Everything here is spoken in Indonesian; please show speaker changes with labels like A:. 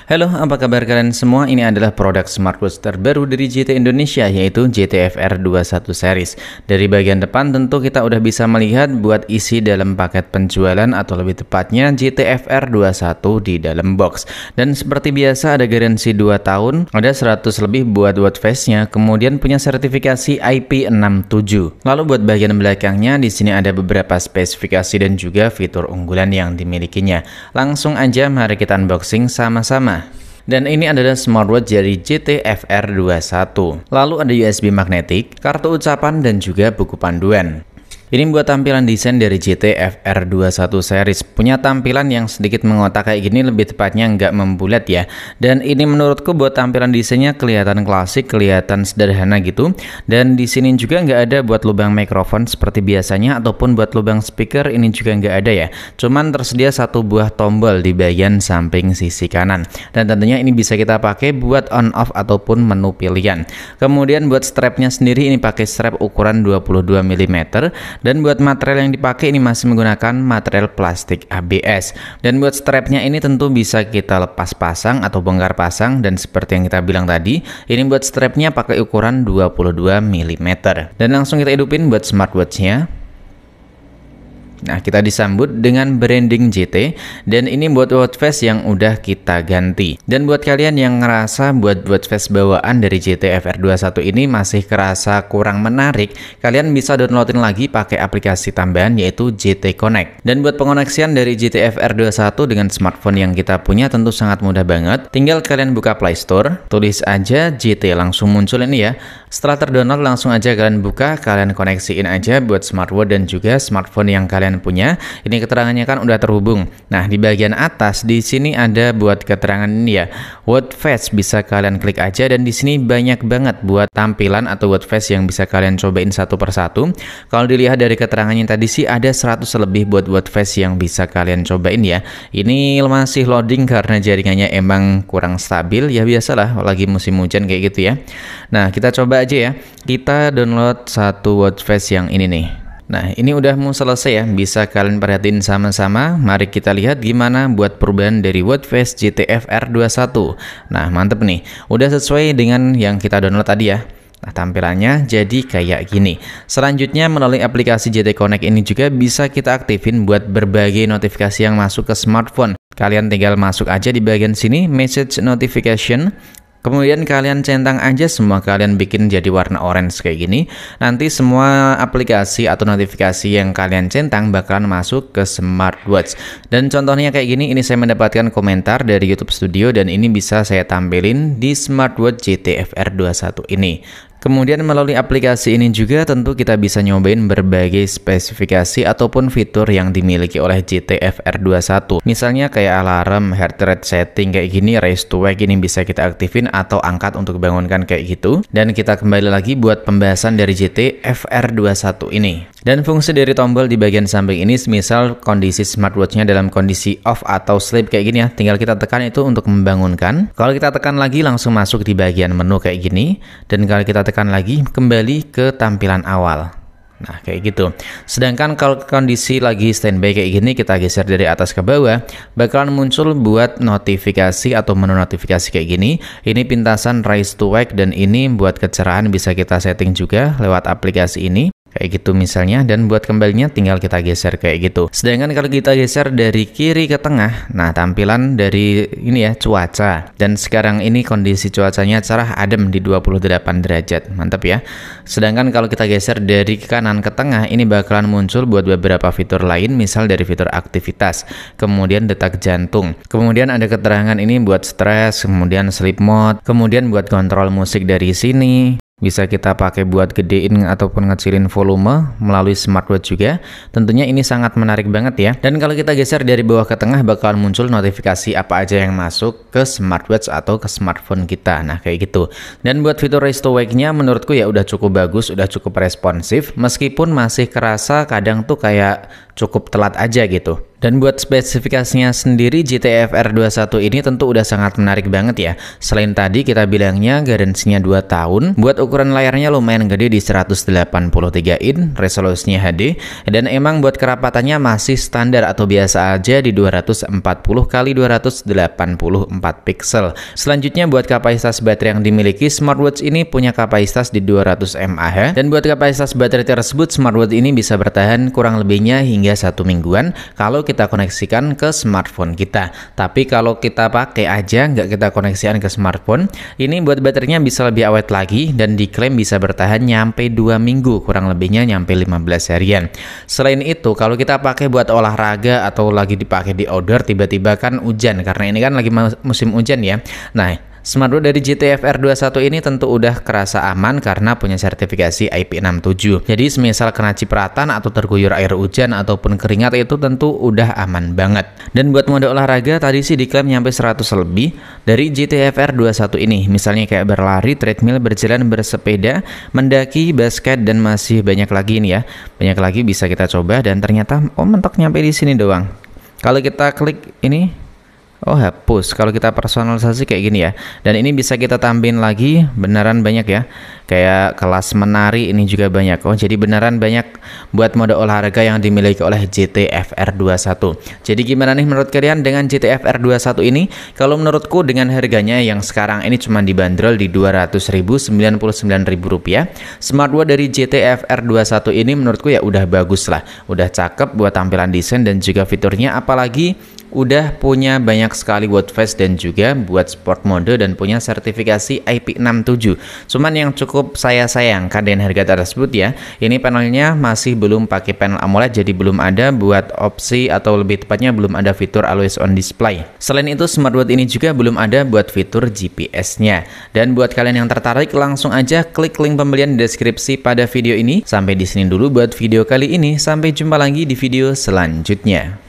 A: Halo, apa kabar kalian semua? Ini adalah produk smartwatch terbaru dari JT Indonesia, yaitu JT FR21 series. Dari bagian depan tentu kita udah bisa melihat buat isi dalam paket penjualan atau lebih tepatnya JT FR21 di dalam box. Dan seperti biasa ada garansi 2 tahun, ada 100 lebih buat watch face-nya, kemudian punya sertifikasi IP67. Lalu buat bagian belakangnya di sini ada beberapa spesifikasi dan juga fitur unggulan yang dimilikinya. Langsung aja mari kita unboxing sama-sama. Dan ini adalah smartwatch dari JT FR21. Lalu ada USB magnetik, kartu ucapan, dan juga buku panduan. Ini buat tampilan desain dari JT FR21 series. Punya tampilan yang sedikit mengotak kayak gini, lebih tepatnya nggak membulat ya. Dan ini menurutku buat tampilan desainnya kelihatan klasik, kelihatan sederhana gitu. Dan di sini juga nggak ada buat lubang mikrofon seperti biasanya, ataupun buat lubang speaker ini juga nggak ada ya. Cuman tersedia satu buah tombol di bagian samping sisi kanan. Dan tentunya ini bisa kita pakai buat on off ataupun menu pilihan. Kemudian buat strapnya sendiri ini pakai strap ukuran 22 mm. Dan buat material yang dipakai ini masih menggunakan material plastik ABS. Dan buat strapnya ini tentu bisa kita lepas pasang atau bongkar pasang. Dan seperti yang kita bilang tadi, ini buat strapnya pakai ukuran 22 mm. Dan langsung kita hidupin buat smartwatchnya. Nah, kita disambut dengan branding JT, dan ini buat watch face yang udah kita ganti. Dan buat kalian yang ngerasa buat watch face bawaan dari JT FR21 ini masih kerasa kurang menarik, kalian bisa downloadin lagi pakai aplikasi tambahan yaitu JT Connect. Dan buat pengoneksian dari JT FR21 dengan smartphone yang kita punya tentu sangat mudah banget. Tinggal kalian buka Play Store, tulis aja JT, langsung muncul ini ya. Setelah terdownload langsung aja kalian buka, kalian koneksiin aja buat smartwatch dan juga smartphone yang kalian punya. Ini keterangannya kan udah terhubung. Nah, di bagian atas di sini ada buat keterangan ini ya. Watch face bisa kalian klik aja, dan di sini banyak banget buat tampilan atau watch face yang bisa kalian cobain satu persatu. Kalau dilihat dari keterangannya tadi sih ada 100 lebih buat watch face yang bisa kalian cobain ya. Ini masih loading karena jaringannya emang kurang stabil ya, biasalah lagi musim hujan kayak gitu ya. Nah, kita coba aja ya. Kita download satu watch face yang ini nih. Nah, ini udah mau selesai ya, bisa kalian perhatiin sama-sama. Mari kita lihat gimana buat perubahan dari watch face JT FR21. Nah, mantep nih, udah sesuai dengan yang kita download tadi ya. Nah, tampilannya jadi kayak gini. Selanjutnya melalui aplikasi JT Connect ini juga bisa kita aktifin buat berbagai notifikasi yang masuk ke smartphone. Kalian tinggal masuk aja di bagian sini, message notification. Kemudian kalian centang aja semua, kalian bikin jadi warna orange kayak gini. Nanti semua aplikasi atau notifikasi yang kalian centang bakalan masuk ke smartwatch. Dan contohnya kayak gini, ini saya mendapatkan komentar dari YouTube Studio dan ini bisa saya tampilin di smartwatch JT FR21 ini. Kemudian melalui aplikasi ini juga tentu kita bisa nyobain berbagai spesifikasi ataupun fitur yang dimiliki oleh JT FR21. Misalnya kayak alarm, heart rate setting kayak gini, raise to wake ini bisa kita aktifin atau angkat untuk bangunkan kayak gitu. Dan kita kembali lagi buat pembahasan dari JT FR21 ini. Dan fungsi dari tombol di bagian samping ini, misal kondisi smartwatchnya dalam kondisi off atau sleep kayak gini ya, tinggal kita tekan itu untuk membangunkan. Kalau kita tekan lagi langsung masuk di bagian menu kayak gini, dan kalau kita tekan lagi kembali ke tampilan awal. Nah, kayak gitu. Sedangkan kalau kondisi lagi standby kayak gini, kita geser dari atas ke bawah, bakalan muncul buat notifikasi atau menu notifikasi kayak gini. Ini pintasan raise to wake, dan ini buat kecerahan bisa kita setting juga lewat aplikasi ini. Kayak gitu misalnya, dan buat kembalinya tinggal kita geser kayak gitu. Sedangkan kalau kita geser dari kiri ke tengah, nah tampilan dari ini ya, cuaca. Dan sekarang ini kondisi cuacanya cerah adem di 28 derajat. Mantap ya. Sedangkan kalau kita geser dari kanan ke tengah, ini bakalan muncul buat beberapa fitur lain, misal dari fitur aktivitas, kemudian detak jantung. Kemudian ada keterangan ini buat stres, kemudian sleep mode, kemudian buat kontrol musik dari sini. Bisa kita pakai buat gedein ataupun ngecilin volume melalui smartwatch juga. Tentunya ini sangat menarik banget ya. Dan kalau kita geser dari bawah ke tengah bakalan muncul notifikasi apa aja yang masuk ke smartwatch atau ke smartphone kita. Nah, kayak gitu. Dan buat fitur raise to wake-nya menurutku ya udah cukup bagus, udah cukup responsif. Meskipun masih kerasa kadang tuh kayak cukup telat aja gitu. Dan buat spesifikasinya sendiri, GT FR 21 ini tentu udah sangat menarik banget ya. Selain tadi kita bilangnya garansinya 2 tahun, buat ukuran layarnya lumayan gede di 183 in, resolusinya HD, dan emang buat kerapatannya masih standar atau biasa aja di 240 x 284 pixel. Selanjutnya buat kapasitas baterai yang dimiliki, smartwatch ini punya kapasitas di 200 mAh, dan buat kapasitas baterai tersebut smartwatch ini bisa bertahan kurang lebihnya hingga 1 mingguan kalau kita koneksikan ke smartphone kita. Tapi kalau kita pakai aja nggak kita koneksikan ke smartphone, ini buat baterainya bisa lebih awet lagi dan diklaim bisa bertahan nyampe 2 minggu, kurang lebihnya nyampe 15 harian. Selain itu, kalau kita pakai buat olahraga atau lagi dipakai di outdoor, tiba-tiba kan hujan, karena ini kan lagi musim hujan ya. Nah, smartwatch dari GT FR 21 ini tentu udah kerasa aman karena punya sertifikasi IP67. Jadi semisal kena cipratan atau terguyur air hujan ataupun keringat itu tentu udah aman banget. Dan buat mode olahraga tadi sih diklaim nyampe 100 lebih dari GT FR 21 ini. Misalnya kayak berlari, treadmill, berjalan, bersepeda, mendaki, basket, dan masih banyak lagi nih ya. Banyak lagi bisa kita coba dan ternyata mentok nyampe di sini doang. Kalau kita klik ini, oh hapus. Kalau kita personalisasi kayak gini ya. Dan ini bisa kita tambahin lagi, beneran banyak ya. Kayak kelas menari ini juga banyak. Oh, jadi beneran banyak buat mode olahraga yang dimiliki oleh GT FR 21. Jadi gimana nih menurut kalian dengan GT FR 21 ini? Kalau menurutku dengan harganya yang sekarang ini cuma dibanderol di 200.000, 99.000 rupiah, smartwatch dari GT FR 21 ini menurutku ya udah bagus lah. Udah cakep buat tampilan desain dan juga fiturnya, apalagi udah punya banyak sekali watch face dan juga buat sport mode dan punya sertifikasi IP67. Cuman yang cukup saya sayangkan dengan harga tersebut ya, ini panelnya masih belum pakai panel AMOLED, jadi belum ada buat opsi atau lebih tepatnya belum ada fitur always on display. Selain itu smartwatch ini juga belum ada buat fitur GPS-nya. Dan buat kalian yang tertarik langsung aja klik link pembelian di deskripsi pada video ini. Sampai di sini dulu buat video kali ini, sampai jumpa lagi di video selanjutnya.